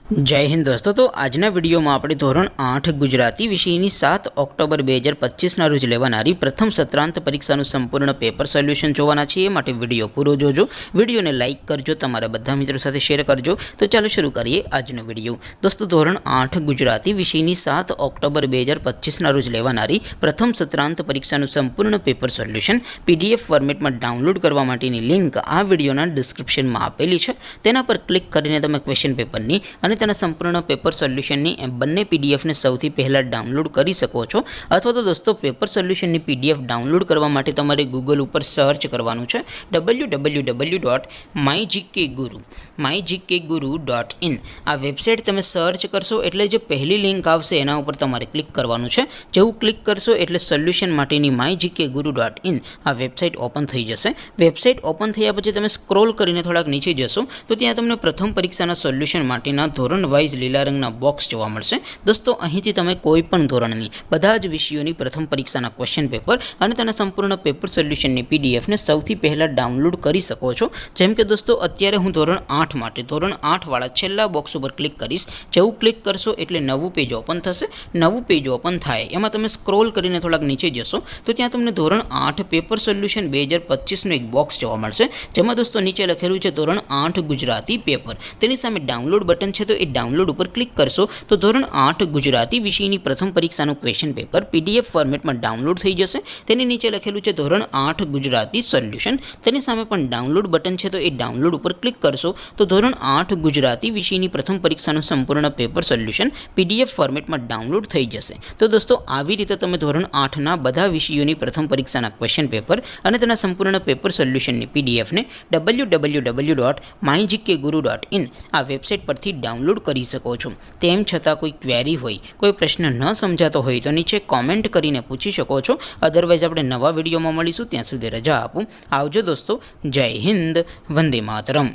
जय हिंद दोस्तों। तो आजना विडियो में આપણે ધોરણ 8 ગુજરાતી વિષયની 7 ઓક્ટોબર 2025 ના રોજ લેવાનારી પ્રથમ સત્રાંત પરીક્ષાનું સંપૂર્ણ પેપર સોલ્યુશન જોવાના છીએ। માટે વિડિયો પૂરો જોજો, વિડિયોને લાઈક કરજો, તમારા બધા મિત્રો સાથે શેર કરજો। તો ચાલો શરૂ કરીએ આજનો વિડિયો। દોસ્તો ધોરણ 8 ગુજરાતી વિષયની 7 ઓક્ટોબર 2025 ના રોજ લેવાનારી પ્રથમ સત્રાંત પરીક્ષાનું સંપૂર્ણ પેપર સોલ્યુશન પીડીએફ ફોર્મેટમાં ડાઉનલોડ કરવા માટેની લિંક આ વિડિયોના ડિસ્ક્રિપ્શનમાં આપેલી છે। તેના પર ક્લિક કરીને તમે ક્વેશ્ચન પેપરની અને તેના સંપૂર્ણ પેપર સોલ્યુશનની બંને પીડીએફને સૌથી પહેલાં ડાઉનલોડ કરી શકો છો। અથવા તો દોસ્તો પેપર સોલ્યુશનની પીડીએફ ડાઉનલોડ કરવા માટે તમારે ગૂગલ ઉપર સર્ચ કરવાનું છે www.mygkguru.in। આ વેબસાઇટ તમે સર્ચ કરશો એટલે જે પહેલી લિંક આવશે એના ઉપર તમારે ક્લિક કરવાનું છે। જેવું ક્લિક કરશો એટલે સોલ્યુશન માટેની mygkguru.in આ વેબસાઇટ ઓપન થઈ જશે। વેબસાઇટ ઓપન થયા પછી તમે સ્ક્રોલ કરીને થોડાક નીચે જશો તો ત્યાં તમને પ્રથમ પરીક્ષાના સોલ્યુશન માટેના ધોરણ વાઇઝ લીલા રંગના બોક્સ જોવા મળશે। દોસ્તો અહીંથી તમે કોઈ પણ ધોરણની બધા જ વિષયોની પ્રથમ પરીક્ષાના ક્વેશ્ચન પેપર અને તેના સંપૂર્ણ પેપર સોલ્યુશનની પીડીએફને સૌથી પહેલાં ડાઉનલોડ કરી શકો છો। જેમ કે દોસ્તો અત્યારે હું ધોરણ 8 માટે ધોરણ 8 વાળા છેલ્લા બોક્સ ઉપર ક્લિક કરીશ। જેવું ક્લિક કરશો એટલે નવું પેજ ઓપન થશે। નવું પેજ ઓપન થાય એમાં તમે સ્ક્રોલ કરીને થોડાક નીચે જશો તો ત્યાં તમને ધોરણ 8 પેપર સોલ્યુશન 2025નું એક બોક્સ જોવા મળશે। જેમાં દોસ્તો નીચે લખેલું છે ધોરણ 8 ગુજરાતી પેપર, તેની સામે ડાઉનલોડ બટન છે। તો એ ડાઉનલોડ ઉપર ક્લિક કરશો તો ધોરણ 8 ગુજરાતી વિષયની પ્રથમ પરીક્ષાનું ક્વેશ્ચન પેપર પીડીએફ ફોર્મેટમાં ડાઉનલોડ થઈ જશે। તેની નીચે લખેલું છે ધોરણ 8 ગુજરાતી સોલ્યુશન, તેની સામે પણ ડાઉનલોડ બટન છે। તો એ ડાઉનલોડ ઉપર ક્લિક કરશો તો ધોરણ 8 ગુજરાતી વિષયની પ્રથમ પરીક્ષાનું સંપૂર્ણ પેપર સોલ્યુશન પીડીએફ ફોર્મેટમાં ડાઉનલોડ થઈ જશે। તો દોસ્તો આવી રીતે તમે ધોરણ 8ના બધા વિષયોની પ્રથમ પરીક્ષાના ક્વેશ્ચન પેપર અને તેના સંપૂર્ણ પેપર સોલ્યુશનની પીડીએફને www.mygkguru.in આ વેબસાઇટ પરથી ડાઉનલોડ કરી શકો છો। તેમ છતાં કોઈ ક્વેરી હોય, કોઈ પ્રશ્ન ન સમજાતો હોય તો નીચે કોમેન્ટ કરીને પૂછી શકો છો। અધરવાઇઝ આપણે નવા વિડીયોમાં મળીશું, ત્યાં સુધી રજા આપું। આવજો દોસ્તો, જય હિન્દ, વંદે માતરમ।